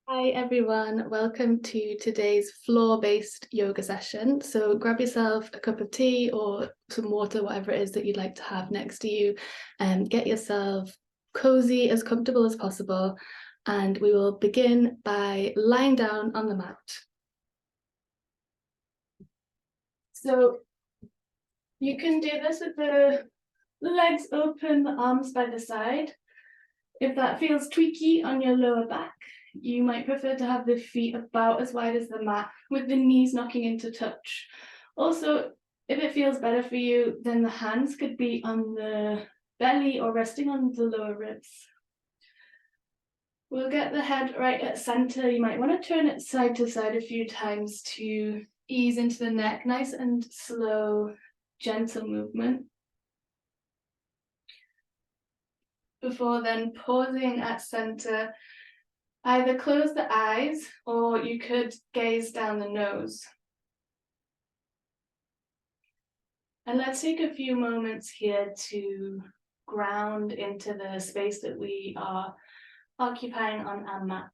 Hi everyone, welcome to today's floor-based yoga session. So grab yourself a cup of tea or some water, whatever it is that you'd like to have next to you, and get yourself cozy, as comfortable as possible. And we will begin by lying down on the mat. So you can do this with the legs open, the arms by the side. If that feels tweaky on your lower back, you might prefer to have the feet about as wide as the mat with the knees knocking into touch. Also, if it feels better for you, then the hands could be on the belly or resting on the lower ribs. We'll get the head right at center. You might want to turn it side to side a few times to ease into the neck. Nice and slow, gentle movement. Before then pausing at center, either close the eyes or you could gaze down the nose. And let's take a few moments here to ground into the space that we are occupying on our mat.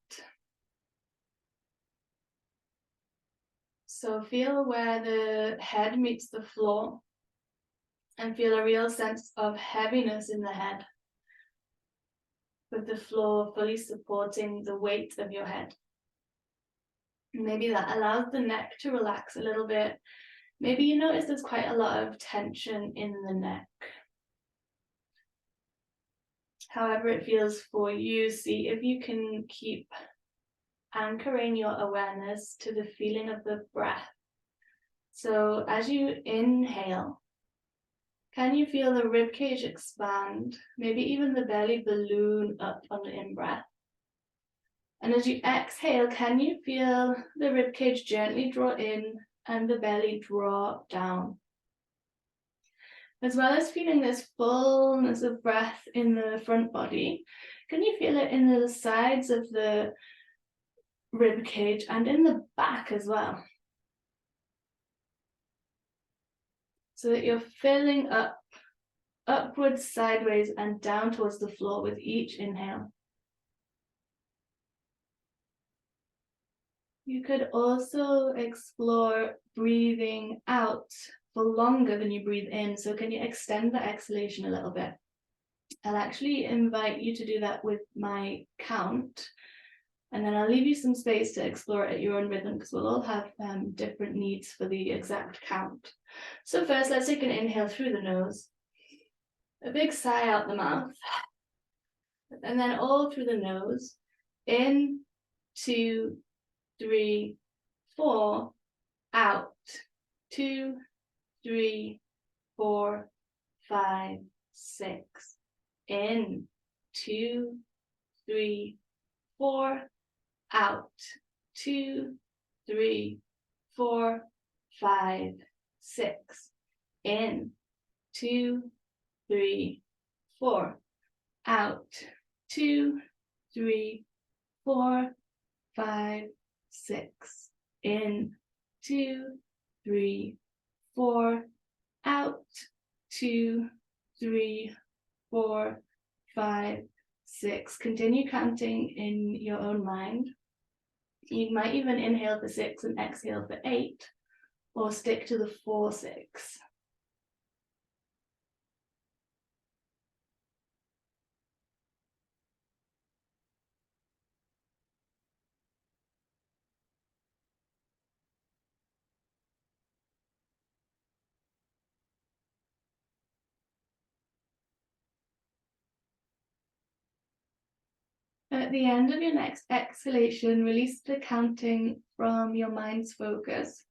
So feel where the head meets the floor and feel a real sense of heaviness in the head, with the floor fully supporting the weight of your head. Maybe that allows the neck to relax a little bit. Maybe you notice there's quite a lot of tension in the neck. However it feels for you, see if you can keep anchoring your awareness to the feeling of the breath. So as you inhale, can you feel the ribcage expand? Maybe even the belly balloon up on the in-breath. And as you exhale, can you feel the ribcage gently draw in and the belly draw down? As well as feeling this fullness of breath in the front body, can you feel it in the sides of the rib cage and in the back as well? So that you're filling up, upwards, sideways, and down towards the floor with each inhale. You could also explore breathing out for longer than you breathe in. So can you extend the exhalation a little bit? I'll actually invite you to do that with my count. And then I'll leave you some space to explore it at your own rhythm, because we'll all have different needs for the exact count. So first, let's take an inhale through the nose. A big sigh out the mouth. And then all through the nose. In, 2, 3, 4, out. 2, 3, 4, 5, 6. In, 2, 3, 4, out. 2, 3, 4, 5, 6. In, 2, 3, 4, out. 2, 3, 4, 5, 6. In, 2, 3, 4, out. 2, 3, 4, 5, 6. Continue counting in your own mind. You might even inhale for 6 and exhale for 8, or stick to the 4, 6. At the end of your next exhalation, release the counting from your mind's focus.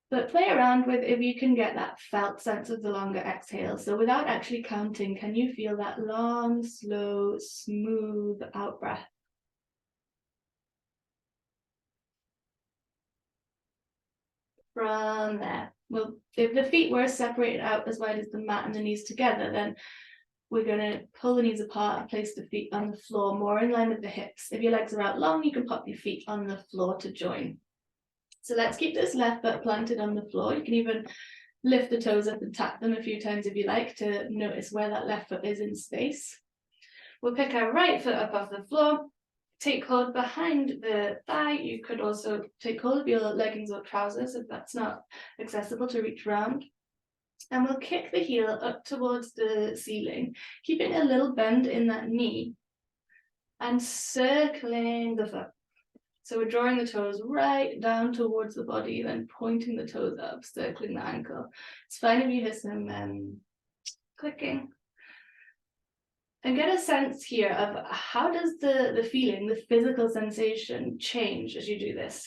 But play around with if you can get that felt sense of the longer exhale. So without actually counting, can you feel that long, slow, smooth out breath? From there, well, if the feet were separated out as wide as the mat and the knees together, then we're going to pull the knees apart and place the feet on the floor, more in line with the hips. If your legs are out long, you can pop your feet on the floor to join. So let's keep this left foot planted on the floor. You can even lift the toes up and tap them a few times if you like to notice where that left foot is in space. We'll pick our right foot up off the floor, take hold behind the thigh. You could also take hold of your leggings or trousers if that's not accessible to reach around. And we'll kick the heel up towards the ceiling, keeping a little bend in that knee and circling the foot. So we're drawing the toes right down towards the body, then pointing the toes up, circling the ankle. It's fine if you hear some clicking. And get a sense here of how does the feeling, the physical sensation change as you do this.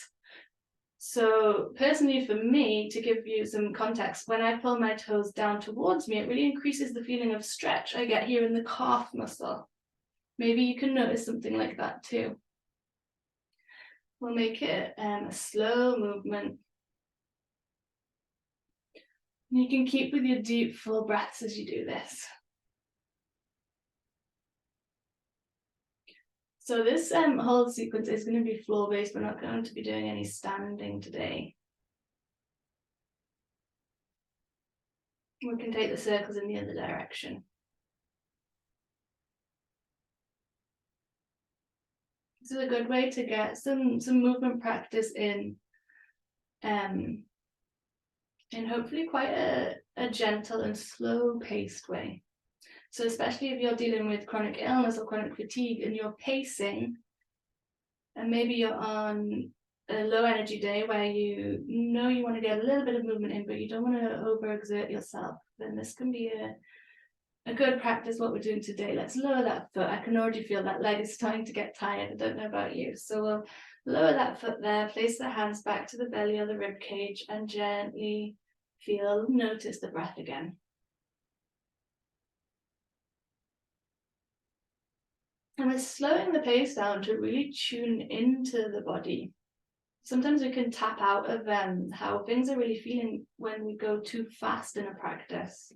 So personally for me, to give you some context, when I pull my toes down towards me, it really increases the feeling of stretch I get here in the calf muscle. Maybe you can notice something like that too. We'll make it a slow movement. And you can keep with your deep, full breaths as you do this. So this whole sequence is going to be floor-based. We're not going to be doing any standing today. We can take the circles in the other direction. This is a good way to get some movement practice in hopefully quite a gentle and slow-paced way. So especially if you're dealing with chronic illness or chronic fatigue and you're pacing, and maybe you're on a low energy day where you know you want to get a little bit of movement in, but you don't want to overexert yourself, then this can be a good practice what we're doing today. Let's lower that foot. I can already feel that leg is starting to get tired. I don't know about you. So we'll lower that foot there, place the hands back to the belly or the rib cage, and gently notice the breath again. And we're slowing the pace down to really tune into the body. Sometimes we can tap out of how things are really feeling when we go too fast in a practice.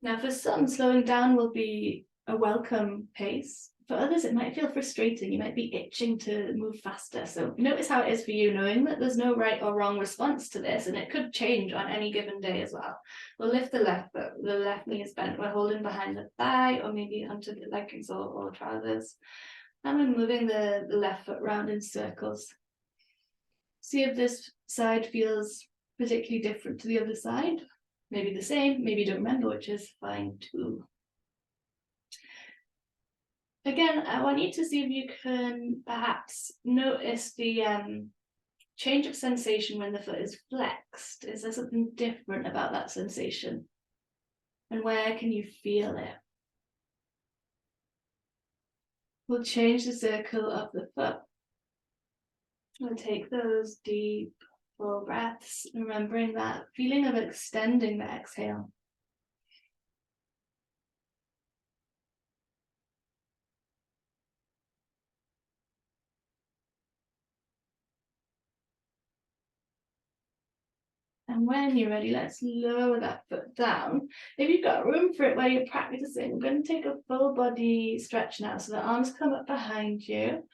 Now, for some, slowing down will be a welcome pace. For others, it might feel frustrating. You might be itching to move faster. So notice how it is for you, knowing that there's no right or wrong response to this, and it could change on any given day as well. We'll lift the left foot, the left knee is bent. We're holding behind the thigh or maybe onto the leggings or trousers. And we're moving the left foot round in circles. See if this side feels particularly different to the other side. Maybe the same, maybe you don't remember, which is fine too. Again, I want you to see if you can perhaps notice the change of sensation when the foot is flexed. Is there something different about that sensation? And where can you feel it? We'll change the circle of the foot. We'll take those deep, full breaths, remembering that feeling of extending the exhale. And when you're ready, let's lower that foot down. If you've got room for it where you're practicing, we're going to take a full body stretch now. So the arms come up behind you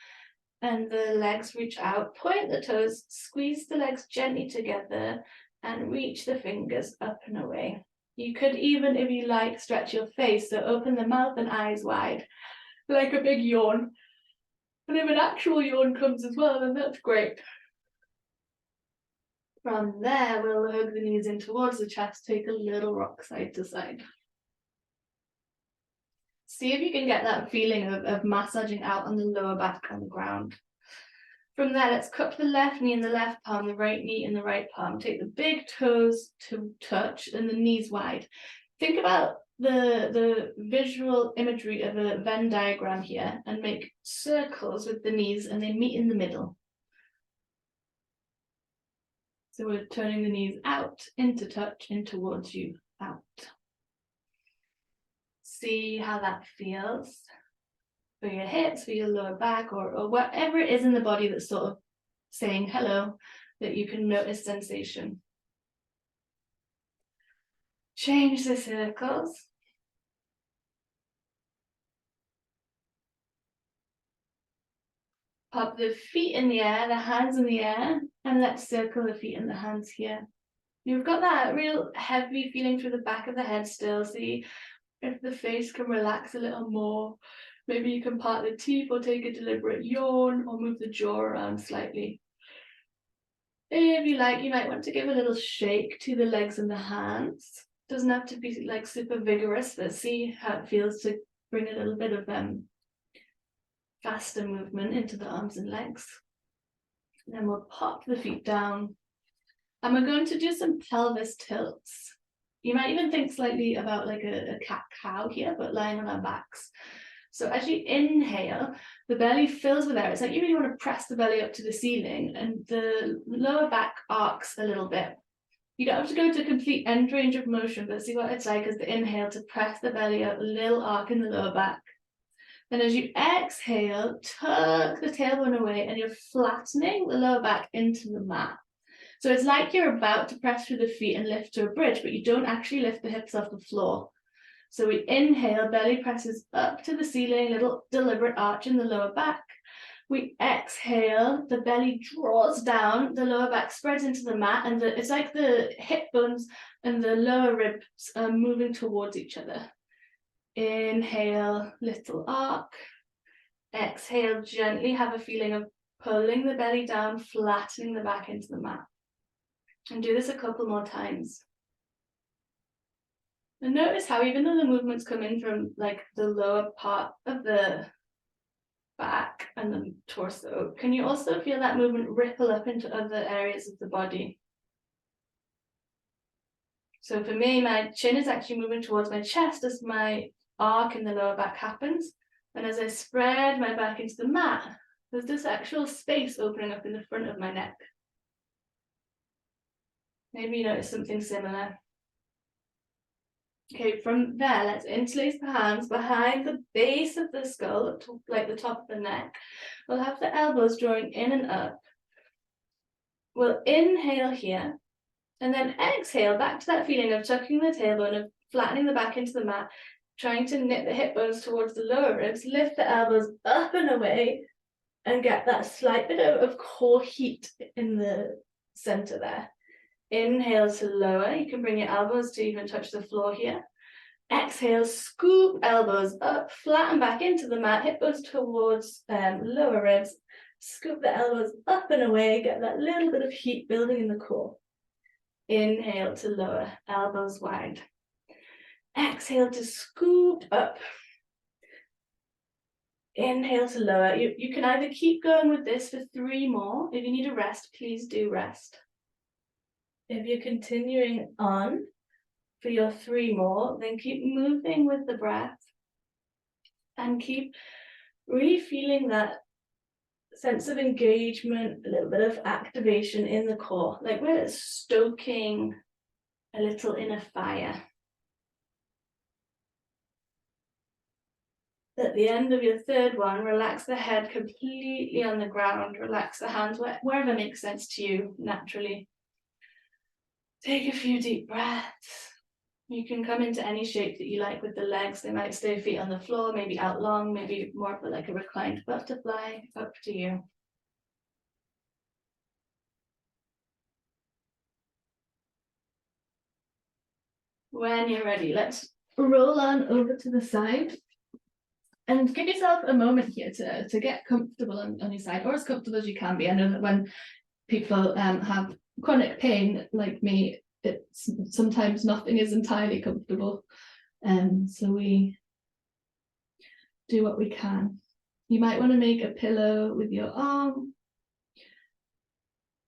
and the legs reach out. Point the toes, squeeze the legs gently together and reach the fingers up and away. You could even, if you like, stretch your face. So open the mouth and eyes wide, like a big yawn. And if an actual yawn comes as well, then that's great. From there, we'll hug the knees in towards the chest, take a little rock side to side. See if you can get that feeling of massaging out on the lower back on the ground. From there, let's cup the left knee in the left palm, the right knee in the right palm. Take the big toes to touch and the knees wide. Think about the visual imagery of a Venn diagram here and make circles with the knees and they meet in the middle. So we're turning the knees out, into touch, in towards you, out. See how that feels for your hips, for your lower back, or whatever it is in the body that's sort of saying hello, that you can notice sensation. Change the circles. Pop the feet in the air, the hands in the air, and let's circle the feet and the hands here. You've got that real heavy feeling through the back of the head still. See if the face can relax a little more. Maybe you can part the teeth or take a deliberate yawn or move the jaw around slightly. If you like, you might want to give a little shake to the legs and the hands. Doesn't have to be like super vigorous, but see how it feels to bring a little bit of faster movement into the arms and legs. And then we'll pop the feet down. And we're going to do some pelvis tilts. You might even think slightly about like a cat-cow here, but lying on our backs. So as you inhale, the belly fills with air. It's like you really want to press the belly up to the ceiling, and the lower back arcs a little bit. You don't have to go to complete end range of motion, but see what it's like as the inhale to press the belly up, a little arc in the lower back. Then as you exhale, tuck the tailbone away, and you're flattening the lower back into the mat. So it's like you're about to press through the feet and lift to a bridge, but you don't actually lift the hips off the floor. So we inhale, belly presses up to the ceiling, little deliberate arch in the lower back. We exhale, the belly draws down, the lower back spreads into the mat, and it's like the hip bones and the lower ribs are moving towards each other. Inhale, little arc. Exhale, gently have a feeling of pulling the belly down, flattening the back into the mat. And do this a couple more times. And notice how even though the movements come in from like the lower part of the back and the torso, can you also feel that movement ripple up into other areas of the body? So for me, my chin is actually moving towards my chest as my arc in the lower back happens. And as I spread my back into the mat, there's this actual space opening up in the front of my neck. Maybe you notice something similar. Okay, from there, let's interlace the hands behind the base of the skull, like the top of the neck. We'll have the elbows drawing in and up. We'll inhale here, and then exhale back to that feeling of tucking the tailbone, of flattening the back into the mat, trying to knit the hip bones towards the lower ribs, lift the elbows up and away, and get that slight bit of core heat in the center there. Inhale to lower. You can bring your elbows to even touch the floor here. Exhale, scoop elbows up, flatten back into the mat, hip bones towards lower ribs. Scoop the elbows up and away, get that little bit of heat building in the core. Inhale to lower, elbows wide. Exhale to scoop up. Inhale to lower. You can either keep going with this for 3 more. If you need a rest, please do rest. If you're continuing on for your 3 more, then keep moving with the breath and keep really feeling that sense of engagement, a little bit of activation in the core, like we're stoking a little inner fire. At the end of your 3rd one, relax the head completely on the ground, relax the hands wherever makes sense to you naturally. Take a few deep breaths. You can come into any shape that you like with the legs. They might stay feet on the floor, maybe out long, maybe more of like a reclined butterfly, up to you. When you're ready, let's roll on over to the side and give yourself a moment here to get comfortable on your side, or as comfortable as you can be. I know that when people have chronic pain like me, it's sometimes nothing is entirely comfortable, so we do what we can. You might want to make a pillow with your arm,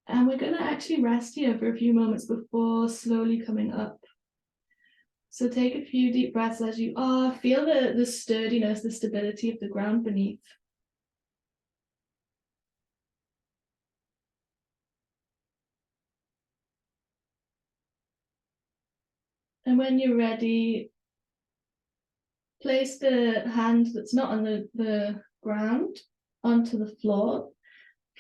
and we're going to actually rest here for a few moments before slowly coming up. So take a few deep breaths as you are. Feel the sturdiness, the stability of the ground beneath. And when you're ready, place the hand that's not on the ground onto the floor.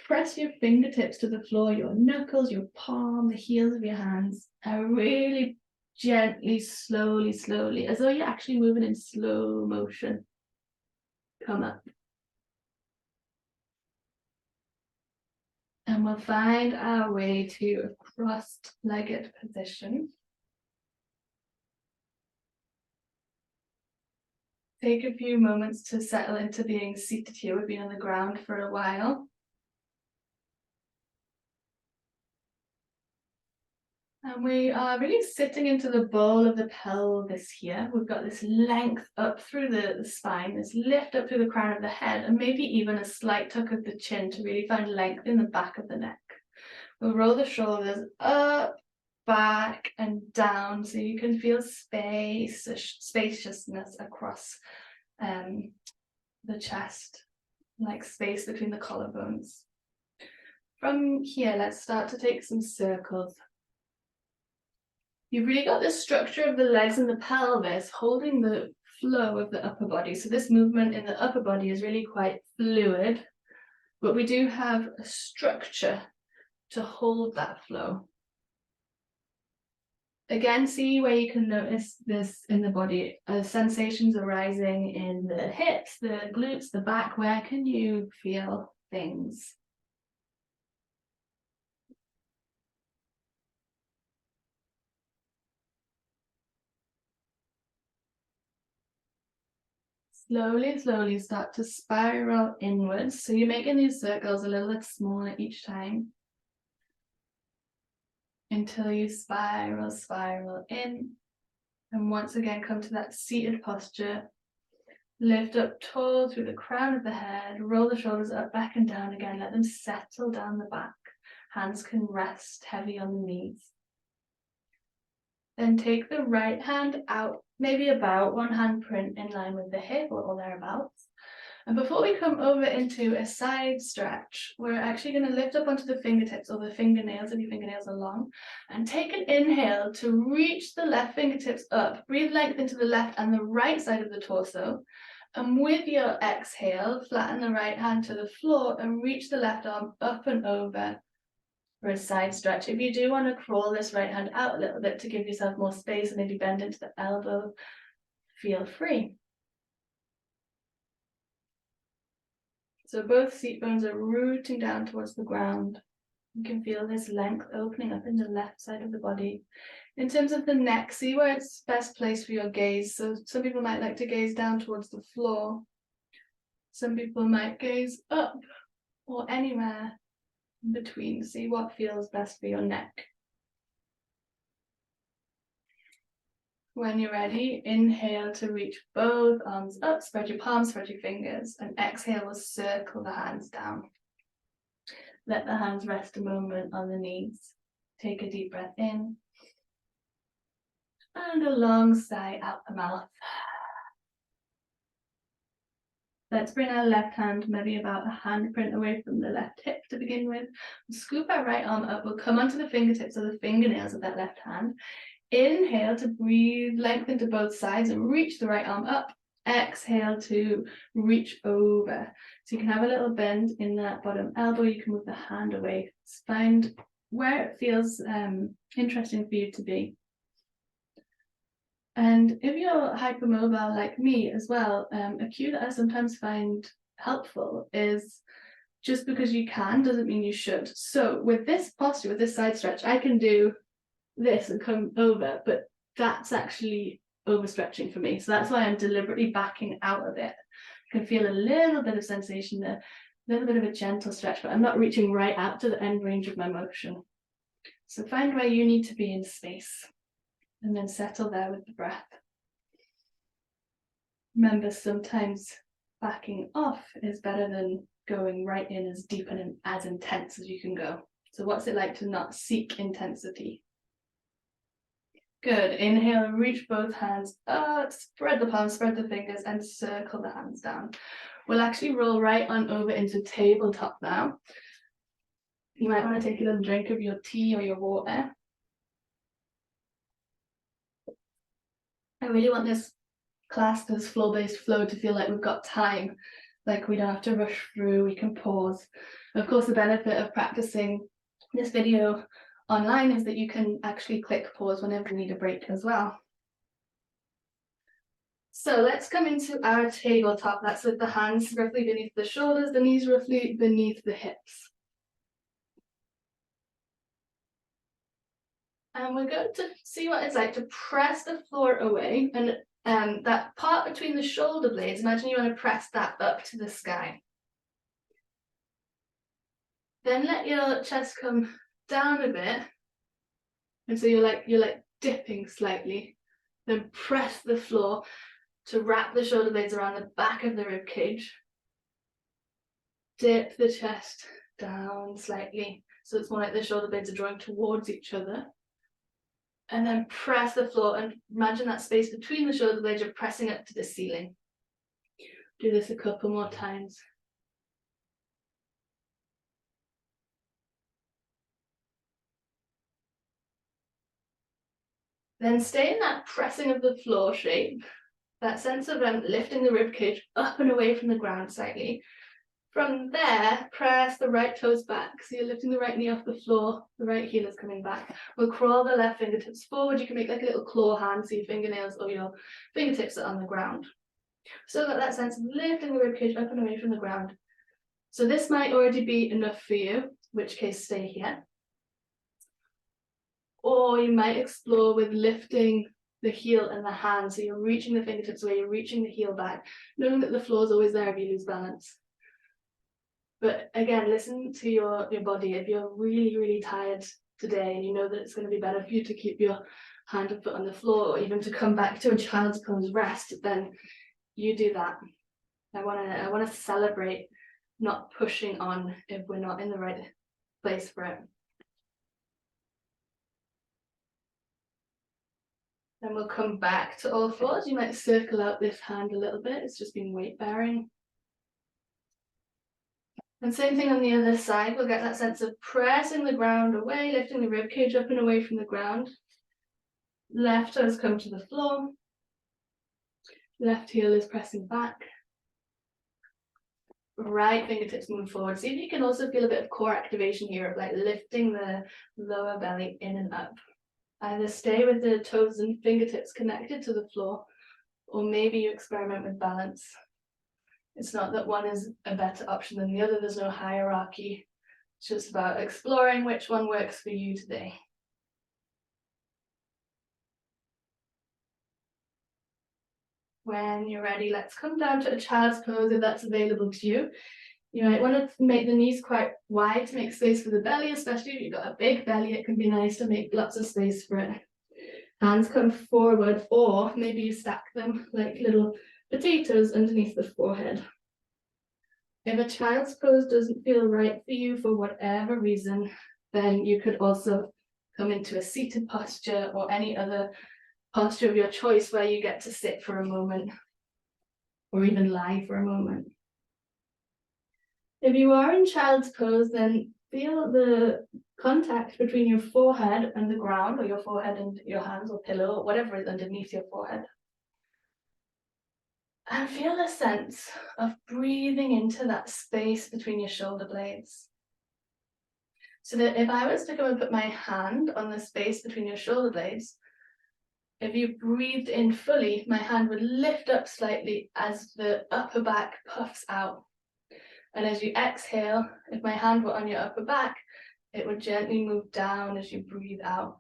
Press your fingertips to the floor, your knuckles, your palm, the heels of your hands, and really gently, slowly, as though you're actually moving in slow motion. Come up. And we'll find our way to a cross-legged position. Take a few moments to settle into being seated here. We've been on the ground for a while. And we are really sitting into the bowl of the pelvis here. We've got this length up through the spine, this lift up through the crown of the head, and maybe even a slight tuck of the chin to really find length in the back of the neck. We'll roll the shoulders up, back, and down so you can feel spaciousness across the chest, like space between the collarbones. From here, let's start to take some circles. You've really got the structure of the legs and the pelvis holding the flow of the upper body. So this movement in the upper body is really quite fluid, but we do have a structure to hold that flow. Again, see where you can notice this in the body. Sensations arising in the hips, the glutes, the back. Where can you feel things? Slowly, slowly start to spiral inwards. So you're making these circles a little bit smaller each time until you spiral, spiral in. And once again, come to that seated posture. Lift up tall through the crown of the head. Roll the shoulders up, back and down again. Let them settle down the back. Hands can rest heavy on the knees. Then take the right hand out, maybe about one hand print in line with the hip or thereabouts. And before we come over into a side stretch, we're actually going to lift up onto the fingertips or the fingernails if your fingernails are long, and take an inhale to reach the left fingertips up. Breathe length into the left and the right side of the torso. And with your exhale, flatten the right hand to the floor and reach the left arm up and over for a side stretch. If you do want to crawl this right hand out a little bit to give yourself more space and maybe bend into the elbow, feel free. So both seat bones are rooting down towards the ground. You can feel this length opening up in the left side of the body. In terms of the neck, see where it's best placed for your gaze. So some people might like to gaze down towards the floor. Some people might gaze up or anywhere in between. See what feels best for your neck. When you're ready, inhale to reach both arms up, spread your palms, spread your fingers, and exhale will circle the hands down. Let the hands rest a moment on the knees. Take a deep breath in, and a long sigh out the mouth. Let's bring our left hand maybe about a handprint away from the left hip to begin with. We'll scoop our right arm up. We'll come onto the fingertips or the fingernails of that left hand. Inhale to breathe length into both sides and reach the right arm up. Exhale to reach over. So you can have a little bend in that bottom elbow. You can move the hand away. Find where it feels interesting for you to be. And if you're hypermobile like me as well, a cue that I sometimes find helpful is just because you can doesn't mean you should. So with this posture, with this side stretch, I can do this and come over, but that's actually overstretching for me. So that's why I'm deliberately backing out of it. I can feel a little bit of sensation there, a little bit of a gentle stretch, but I'm not reaching right out to the end range of my motion. So find where you need to be in space and then settle there with the breath. Remember, sometimes backing off is better than going right in as deep and as intense as you can go. So what's it like to not seek intensity? Good. Inhale, reach both hands up, spread the palms, spread the fingers, and circle the hands down. We'll actually roll right on over into tabletop now. You might want to take a little drink of your tea or your water. I really want this class, this floor-based flow, to feel like we've got time, like we don't have to rush through, we can pause. Of course, the benefit of practicing this video online is that you can actually click pause whenever you need a break as well. So let's come into our tabletop. That's with the hands roughly beneath the shoulders, the knees roughly beneath the hips. And we're going to see what it's like to press the floor away and that part between the shoulder blades, imagine you want to press that up to the sky. Then let your chest come down a bit. And so you're like dipping slightly. Then press the floor to wrap the shoulder blades around the back of the rib cage. Dip the chest down slightly. So it's more like the shoulder blades are drawing towards each other. And then press the floor and imagine that space between the shoulder blades, you're pressing up to the ceiling. Do this a couple more times. Then stay in that pressing of the floor shape, that sense of lifting the rib cage up and away from the ground slightly. From there, press the right toes back. So you're lifting the right knee off the floor, the right heel is coming back. We'll crawl the left fingertips forward. You can make like a little claw hand so your fingernails or your fingertips are on the ground. So got that sense of lifting the rib cage up and away from the ground. So this might already be enough for you, in which case stay here. Or you might explore with lifting the heel and the hand. So you're reaching the fingertips away, you're reaching the heel back, knowing that the floor is always there if you lose balance. But again, listen to your body. If you're really, really tired today and you know that it's going to be better for you to keep your hand and foot on the floor or even to come back to a child's pose rest, then you do that. I want to celebrate not pushing on if we're not in the right place for it. Then we'll come back to all fours. You might circle out this hand a little bit. It's just been weight bearing. And same thing on the other side. We'll get that sense of pressing the ground away, lifting the rib cage up and away from the ground. Left toes come to the floor. Left heel is pressing back. Right fingertips move forward. See if you can also feel a bit of core activation here of like lifting the lower belly in and up. Either stay with the toes and fingertips connected to the floor, or maybe you experiment with balance. It's not that one is a better option than the other. There's no hierarchy. It's just about exploring which one works for you today. When you're ready, let's come down to a child's pose if that's available to you. You might want to make the knees quite wide to make space for the belly, especially if you've got a big belly. It can be nice to make lots of space for it. Hands come forward, or maybe you stack them like little potatoes underneath the forehead. If a child's pose doesn't feel right for you for whatever reason, then you could also come into a seated posture or any other posture of your choice where you get to sit for a moment or even lie for a moment. If you are in child's pose, then feel the contact between your forehead and the ground, or your forehead and your hands or pillow, or whatever is underneath your forehead. And feel a sense of breathing into that space between your shoulder blades. So that if I was to come and put my hand on the space between your shoulder blades, if you breathed in fully, my hand would lift up slightly as the upper back puffs out. And as you exhale, if my hand were on your upper back, it would gently move down as you breathe out.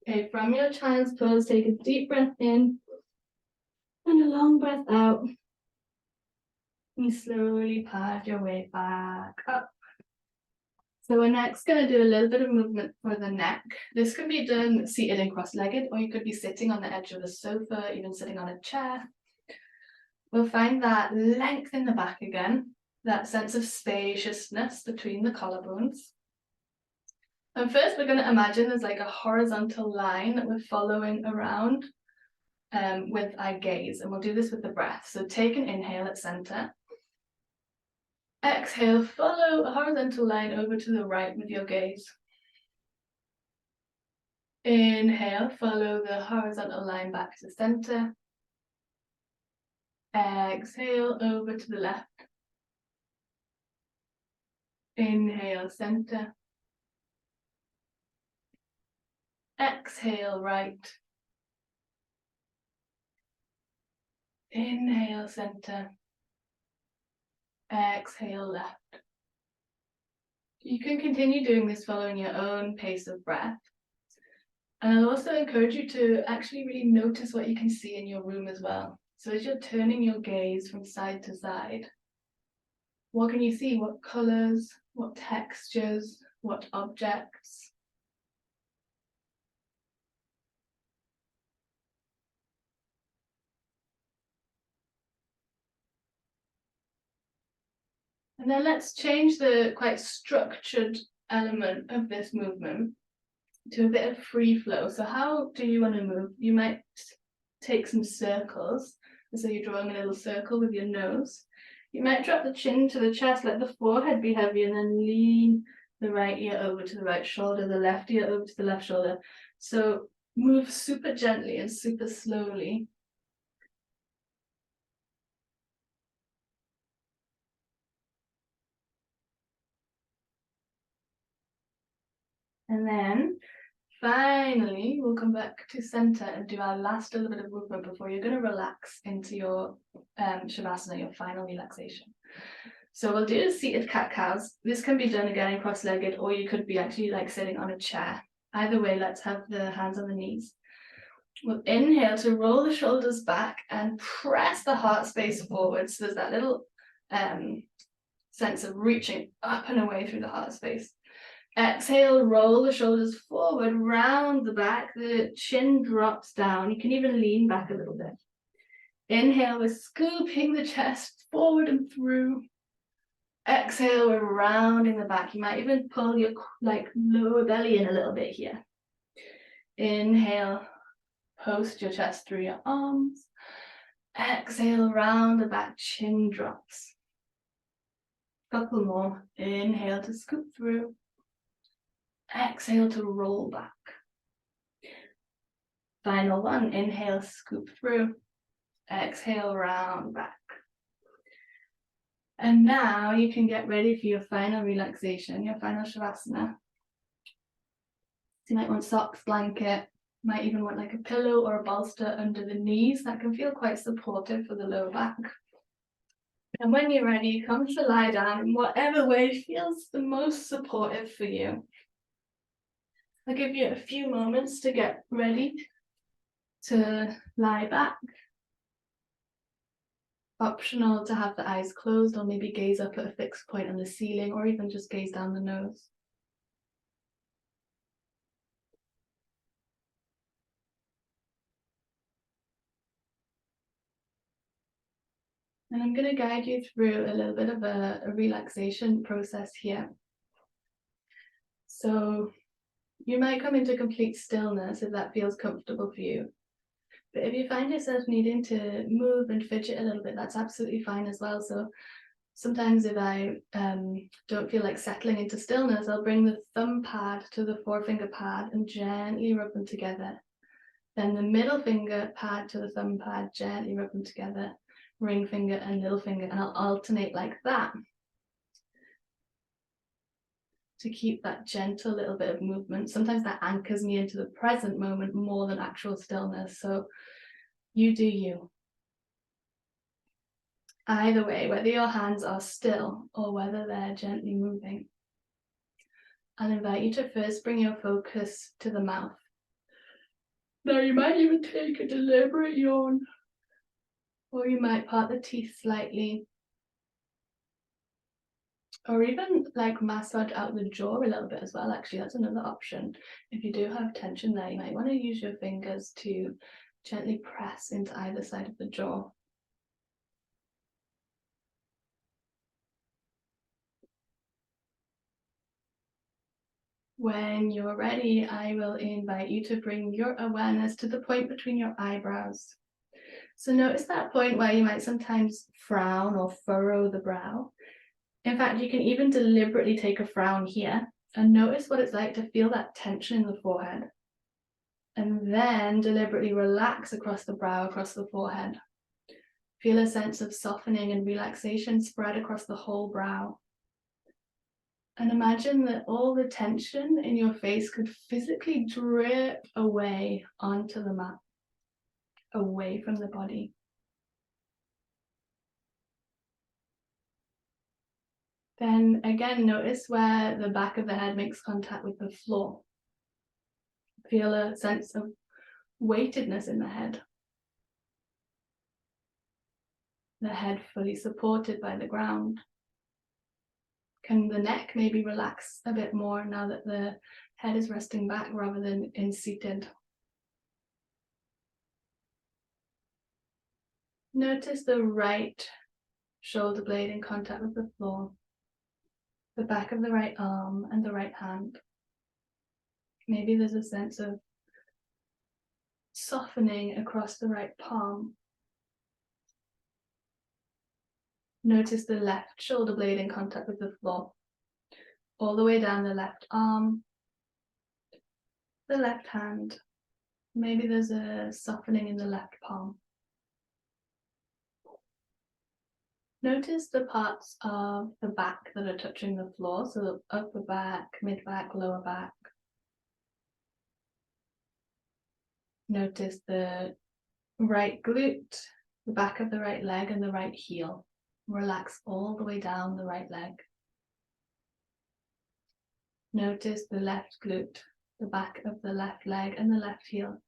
Okay, from your child's pose, take a deep breath in and a long breath out. And slowly pad your way back up. So we're next going to do a little bit of movement for the neck. This can be done seated and cross-legged, or you could be sitting on the edge of a sofa, even sitting on a chair. We'll find that length in the back again, that sense of spaciousness between the collarbones. And first we're going to imagine there's like a horizontal line that we're following around with our gaze, and we'll do this with the breath. So take an inhale at center. Exhale, follow a horizontal line over to the right with your gaze. Inhale, follow the horizontal line back to center. Exhale, over to the left. Inhale, center. Exhale, right. Inhale, center. Exhale, left. You can continue doing this following your own pace of breath. And I'll also encourage you to actually really notice what you can see in your room as well. So as you're turning your gaze from side to side, what can you see? What colors, what textures, what objects? And then let's change the quite structured element of this movement to a bit of free flow. So how do you want to move? You might take some circles. So you're drawing a little circle with your nose. You might drop the chin to the chest, let the forehead be heavy, and then lean the right ear over to the right shoulder, the left ear over to the left shoulder. So move super gently and super slowly. And then finally, we'll come back to center and do our last little bit of movement before you're going to relax into your Shavasana, your final relaxation. So we'll do seated cat-cows. This can be done again cross-legged, or you could be actually like sitting on a chair. Either way, let's have the hands on the knees. We'll inhale to roll the shoulders back and press the heart space forward. So there's that little sense of reaching up and away through the heart space. Exhale, roll the shoulders forward, round the back, the chin drops down. You can even lean back a little bit. Inhale, we're scooping the chest forward and through. Exhale, we're rounding the back. You might even pull your lower belly in a little bit here. Inhale, post your chest through your arms. Exhale, round the back, chin drops. Couple more. Inhale to scoop through. Exhale to roll back. Final one. Inhale, scoop through. Exhale, round back. And now you can get ready for your final relaxation, your final Shavasana. So you might want socks, blanket, might even want like a pillow or a bolster under the knees. That can feel quite supportive for the lower back. And when you're ready, come to lie down in whatever way feels the most supportive for you. I'll give you a few moments to get ready to lie back. Optional to have the eyes closed or maybe gaze up at a fixed point on the ceiling or even just gaze down the nose. And I'm going to guide you through a little bit of a relaxation process here. So you might come into complete stillness if that feels comfortable for you. But if you find yourself needing to move and fidget a little bit, that's absolutely fine as well. So sometimes if I don't feel like settling into stillness, I'll bring the thumb pad to the forefinger pad and gently rub them together. Then the middle finger pad to the thumb pad, gently rub them together. Ring finger and little finger, and I'll alternate like that to keep that gentle little bit of movement. Sometimes that anchors me into the present moment more than actual stillness. So you do you. Either way, whether your hands are still or whether they're gently moving. I'll invite you to first bring your focus to the mouth. Now you might even take a deliberate yawn, or you might part the teeth slightly, or even like massage out the jaw a little bit as well. Actually, that's another option. If you do have tension there, you might want to use your fingers to gently press into either side of the jaw. When you're ready, I will invite you to bring your awareness to the point between your eyebrows. So notice that point where you might sometimes frown or furrow the brow. In fact, you can even deliberately take a frown here and notice what it's like to feel that tension in the forehead. And then deliberately relax across the brow, across the forehead. Feel a sense of softening and relaxation spread across the whole brow. And imagine that all the tension in your face could physically drip away onto the mat, away from the body. Then again, notice where the back of the head makes contact with the floor. Feel a sense of weightedness in the head. The head fully supported by the ground. Can the neck maybe relax a bit more now that the head is resting back rather than in seated? Notice the right shoulder blade in contact with the floor, the back of the right arm and the right hand. Maybe there's a sense of softening across the right palm. Notice the left shoulder blade in contact with the floor, all the way down the left arm, the left hand. Maybe there's a softening in the left palm. Notice the parts of the back that are touching the floor, so upper back, mid back, lower back. Notice the right glute, the back of the right leg and the right heel. Relax all the way down the right leg. Notice the left glute, the back of the left leg and the left heel.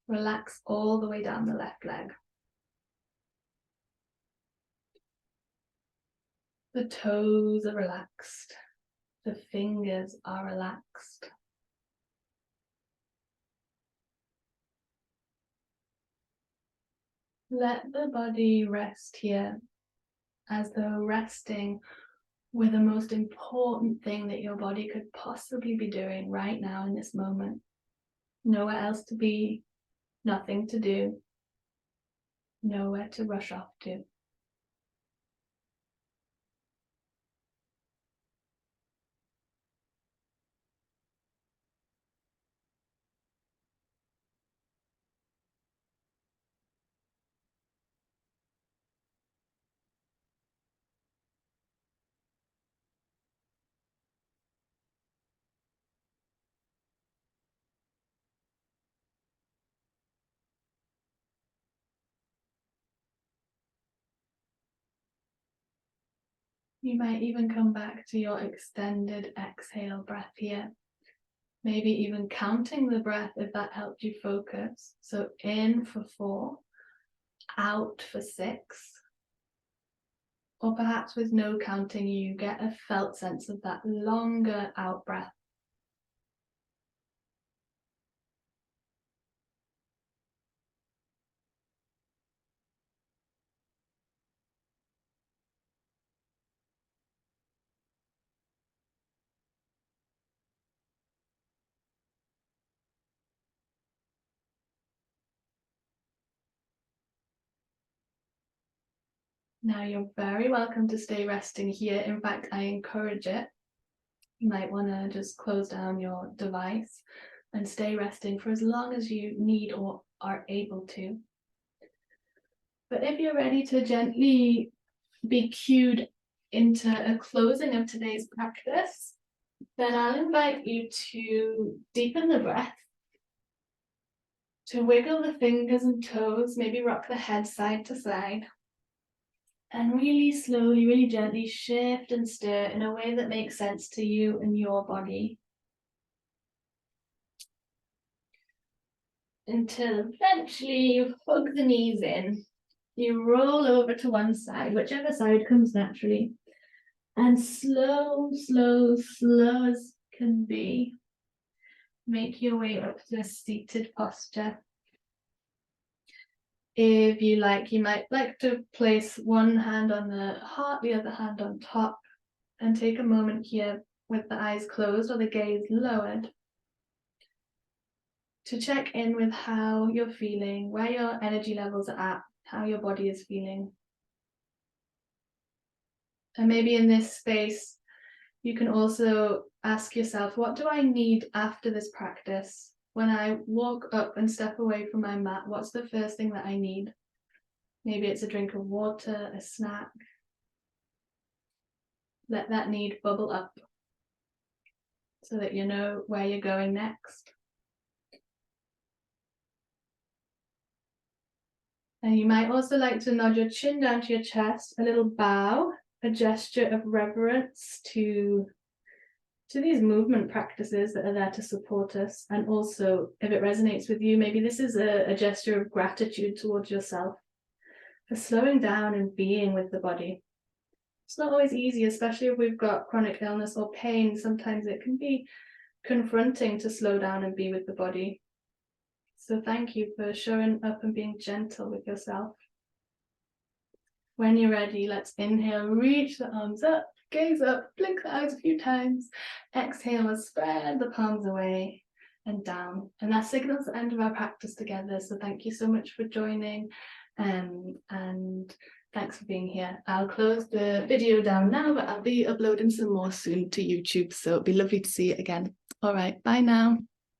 Relax all the way down the left leg. The toes are relaxed. The fingers are relaxed. Let the body rest here as though resting with the most important thing that your body could possibly be doing right now in this moment. Nowhere else to be, nothing to do, nowhere to rush off to. You might even come back to your extended exhale breath here. Maybe even counting the breath if that helped you focus. So in for 4, out for 6. Or perhaps with no counting, you get a felt sense of that longer out breath. Now you're very welcome to stay resting here. In fact, I encourage it. You might want to just close down your device and stay resting for as long as you need or are able to. But if you're ready to gently be cued into a closing of today's practice, then I'll invite you to deepen the breath, to wiggle the fingers and toes, maybe rock the head side to side, and really slowly, really gently shift and stir in a way that makes sense to you and your body. Until eventually you hug the knees in, you roll over to one side, whichever side comes naturally, and slow as can be, make your way up to a seated posture. If you like, you might like to place one hand on the heart, the other hand on top, and take a moment here with the eyes closed or the gaze lowered to check in with how you're feeling, where your energy levels are at, how your body is feeling. And maybe in this space, you can also ask yourself, what do I need after this practice? When I walk up and step away from my mat, what's the first thing that I need? Maybe it's a drink of water, a snack. let that need bubble up so that you know where you're going next. And you might also like to nod your chin down to your chest, a little bow, a gesture of reverence to these movement practices that are there to support us. And also, if it resonates with you, maybe this is a gesture of gratitude towards yourself for slowing down and being with the body. It's not always easy, especially if we've got chronic illness or pain. Sometimes it can be confronting to slow down and be with the body. So thank you for showing up and being gentle with yourself. When you're ready, let's inhale, reach the arms up, gaze up, blink the eyes a few times. Exhale, spread the palms away and down. And that signals the end of our practice together. So thank you so much for joining, and thanks for being here. I'll close the video down now, but I'll be uploading some more soon to YouTube. So it'd be lovely to see you again. All right, bye now.